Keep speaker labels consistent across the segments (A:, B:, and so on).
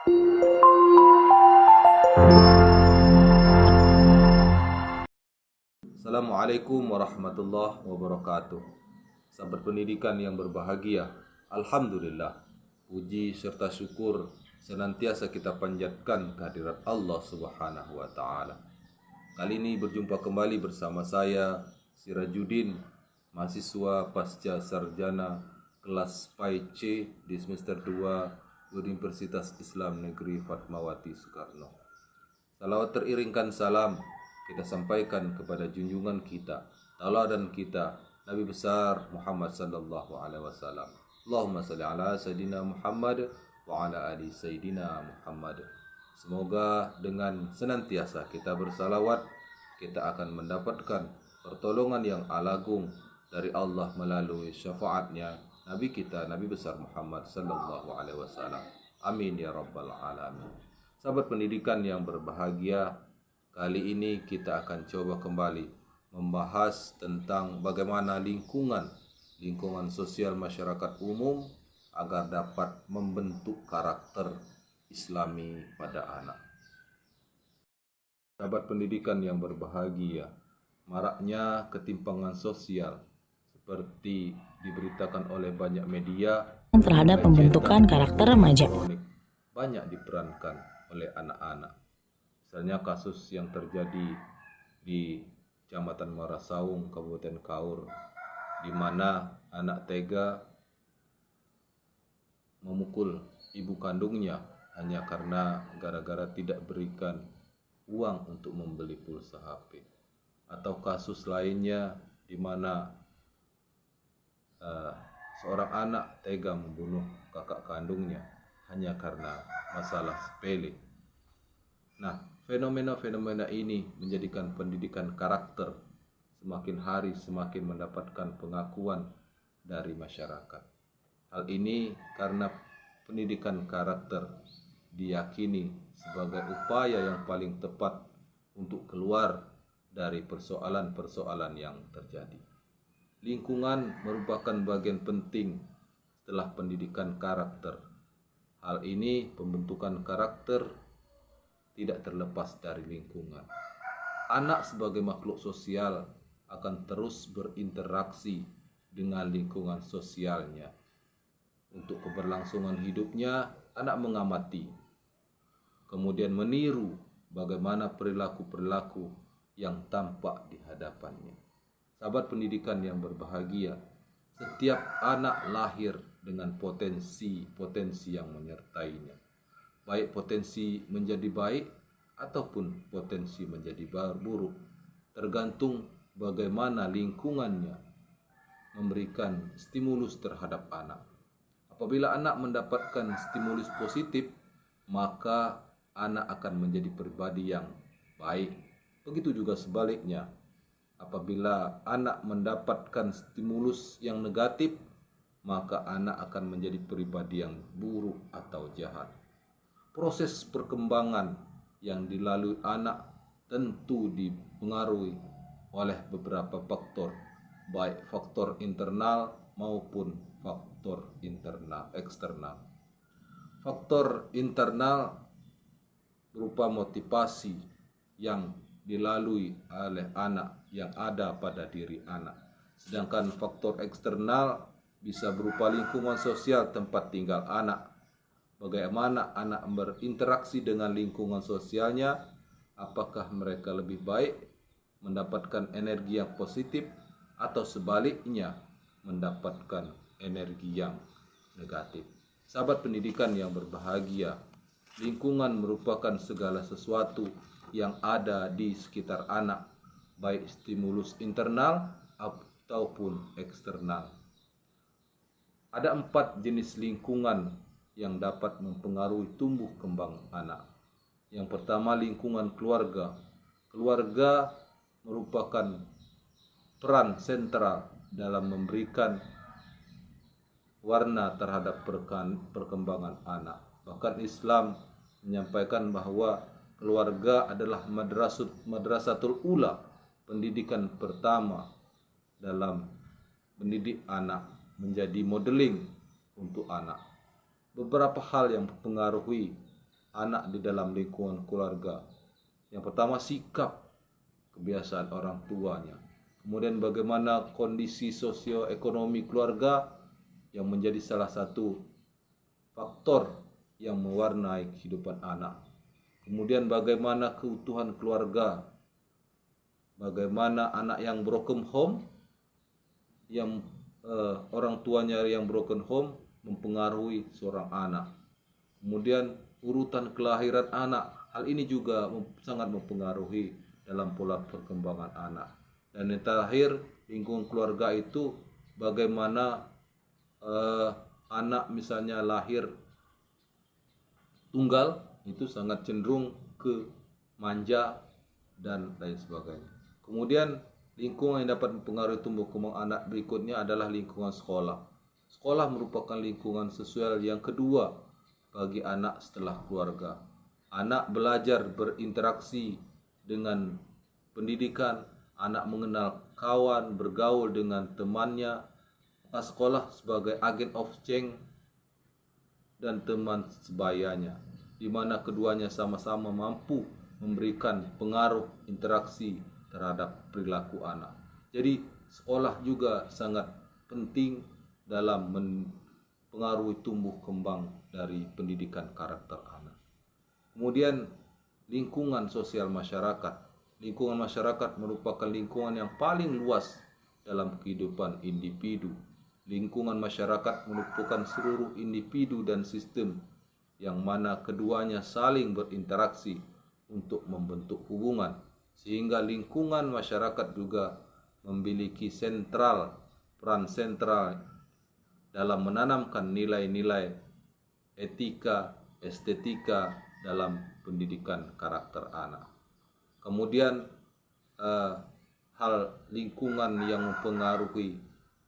A: Assalamualaikum warahmatullahi wabarakatuh. Sahabat pendidikan yang berbahagia, Alhamdulillah, puji serta syukur senantiasa kita panjatkan kehadirat Allah Subhanahu wa Ta'ala. Kali ini berjumpa kembali bersama saya, Sirajuddin, mahasiswa pasca sarjana kelas PAI C di semester 2 Universitas Islam Negeri Fatmawati Soekarno. Salawat teriringkan salam kita sampaikan kepada junjungan kita, tauladan kita, Nabi besar Muhammad sallallahu alaihi wasallam. Allahumma shalli ala sayidina Muhammad wa ala ali sayidina Muhammad. Semoga dengan senantiasa kita bersalawat, kita akan mendapatkan pertolongan yang alagung dari Allah melalui syafaatnya Nabi kita, Nabi besar Muhammad sallallahu alaihi wasallam. Amin ya rabbal alamin. Sahabat pendidikan yang berbahagia, kali ini kita akan coba kembali membahas tentang bagaimana lingkungan sosial masyarakat umum agar dapat membentuk karakter Islami pada anak. Sahabat pendidikan yang berbahagia, maraknya ketimpangan sosial seperti diberitakan oleh banyak media
B: terhadap pembentukan karakter remaja
A: banyak diperankan oleh anak-anak. Misalnya kasus yang terjadi di Kecamatan Marasaung, Kabupaten Kaur, di mana anak tega memukul ibu kandungnya hanya karena gara-gara tidak berikan uang untuk membeli pulsa HP. Atau kasus lainnya di mana seorang anak tega membunuh kakak kandungnya hanya karena masalah sepele. Nah, fenomena-fenomena ini menjadikan pendidikan karakter semakin hari semakin mendapatkan pengakuan dari masyarakat. Hal ini karena pendidikan karakter diyakini sebagai upaya yang paling tepat untuk keluar dari persoalan-persoalan yang terjadi. Lingkungan merupakan bagian penting setelah pendidikan karakter. Hal ini pembentukan karakter tidak terlepas dari lingkungan. Anak sebagai makhluk sosial akan terus berinteraksi dengan lingkungan sosialnya. Untuk keberlangsungan hidupnya, anak mengamati, kemudian meniru bagaimana perilaku-perilaku yang tampak di hadapannya. Sahabat pendidikan yang berbahagia, setiap anak lahir dengan potensi-potensi yang menyertainya. Baik potensi menjadi baik ataupun potensi menjadi buruk, tergantung bagaimana lingkungannya memberikan stimulus terhadap anak. Apabila anak mendapatkan stimulus positif, maka anak akan menjadi pribadi yang baik. Begitu juga sebaliknya, apabila anak mendapatkan stimulus yang negatif, maka anak akan menjadi pribadi yang buruk atau jahat. Proses perkembangan yang dilalui anak tentu dipengaruhi oleh beberapa faktor, baik faktor internal maupun faktor eksternal. Faktor internal berupa motivasi yang dilalui oleh anak yang ada pada diri anak. Sedangkan faktor eksternal bisa berupa lingkungan sosial tempat tinggal anak. Bagaimana anak berinteraksi dengan lingkungan sosialnya, apakah mereka lebih baik mendapatkan energi yang positif atau sebaliknya mendapatkan energi yang negatif. Sahabat pendidikan yang berbahagia, lingkungan merupakan segala sesuatu yang ada di sekitar anak, baik stimulus internal ataupun eksternal. Ada 4 jenis lingkungan yang dapat mempengaruhi tumbuh kembang anak. Yang pertama, lingkungan keluarga. Keluarga merupakan peran sentral dalam memberikan warna terhadap perkembangan anak. Bahkan Islam menyampaikan bahwa keluarga adalah madrasatul ula, pendidikan pertama dalam mendidik anak, menjadi modeling untuk anak. Beberapa hal yang mempengaruhi anak di dalam lingkungan keluarga. Yang pertama, sikap kebiasaan orang tuanya. Kemudian bagaimana kondisi sosioekonomi keluarga yang menjadi salah satu faktor yang mewarnai kehidupan anak. Kemudian bagaimana keutuhan keluarga, bagaimana anak yang broken home, yang orang tuanya yang broken home mempengaruhi seorang anak. Kemudian urutan kelahiran anak, hal ini juga sangat mempengaruhi dalam pola perkembangan anak. Dan yang terakhir, lingkungan keluarga itu bagaimana anak misalnya lahir tunggal itu sangat cenderung ke manja dan lain sebagainya. Kemudian lingkungan yang dapat mempengaruhi tumbuh kembang anak berikutnya adalah lingkungan sekolah. Sekolah merupakan lingkungan sosial yang kedua bagi anak setelah keluarga. Anak belajar berinteraksi dengan pendidikan, anak mengenal kawan, bergaul dengan temannya. Maka sekolah sebagai agen of change dan teman sebayanya, di mana keduanya sama-sama mampu memberikan pengaruh interaksi terhadap perilaku anak. Jadi sekolah juga sangat penting dalam mempengaruhi tumbuh kembang dari pendidikan karakter anak. Kemudian lingkungan sosial masyarakat. Lingkungan masyarakat merupakan lingkungan yang paling luas dalam kehidupan individu. Lingkungan masyarakat merupakan seluruh individu dan sistem yang mana keduanya saling berinteraksi untuk membentuk hubungan, sehingga lingkungan masyarakat juga memiliki peran sentral dalam menanamkan nilai-nilai etika, estetika dalam pendidikan karakter anak. Kemudian hal lingkungan yang mempengaruhi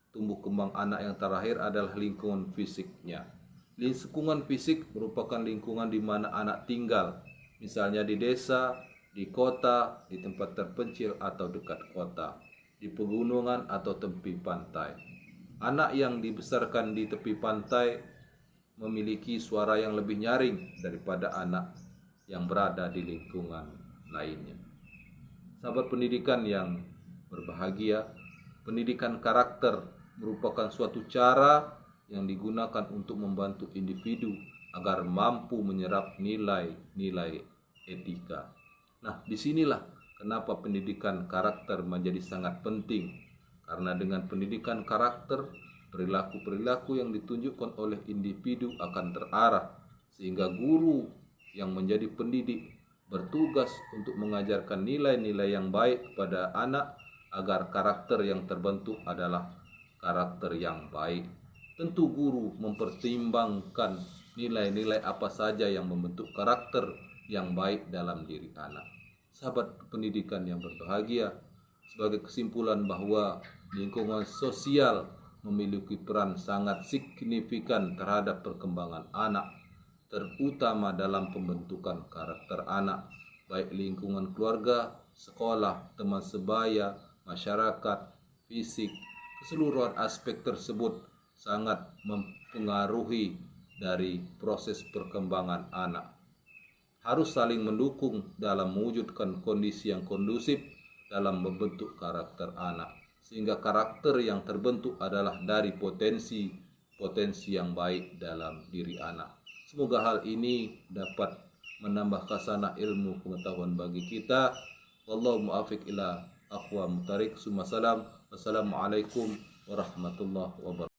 A: tumbuh kembang anak yang terakhir adalah lingkungan fisiknya. Lingkungan fisik merupakan lingkungan di mana anak tinggal, misalnya di desa, di kota, di tempat terpencil atau dekat kota, di pegunungan atau tepi pantai. Anak yang dibesarkan di tepi pantai memiliki suara yang lebih nyaring daripada anak yang berada di lingkungan lainnya. Sahabat pendidikan yang berbahagia, pendidikan karakter merupakan suatu cara yang digunakan untuk membantu individu agar mampu menyerap nilai-nilai etika. Nah, disinilah kenapa pendidikan karakter menjadi sangat penting. Karena dengan pendidikan karakter, perilaku-perilaku yang ditunjukkan oleh individu akan terarah, sehingga guru yang menjadi pendidik bertugas untuk mengajarkan nilai-nilai yang baik kepada anak agar karakter yang terbentuk adalah karakter yang baik. Tentu guru mempertimbangkan nilai-nilai apa saja yang membentuk karakter yang baik dalam diri anak. Sahabat pendidikan yang berbahagia, sebagai kesimpulan bahwa lingkungan sosial memiliki peran sangat signifikan terhadap perkembangan anak, terutama dalam pembentukan karakter anak, baik lingkungan keluarga, sekolah, teman sebaya, masyarakat, fisik. Keseluruhan aspek tersebut sangat mempengaruhi dari proses perkembangan anak. Harus saling mendukung dalam mewujudkan kondisi yang kondusif dalam membentuk karakter anak, sehingga karakter yang terbentuk adalah dari potensi yang baik dalam diri anak. Semoga hal ini dapat menambah khasanah ilmu pengetahuan bagi kita. Wallahu muwaffiq ila aqwamut thariq. Wassalamualaikum warahmatullahi wabarakatuh.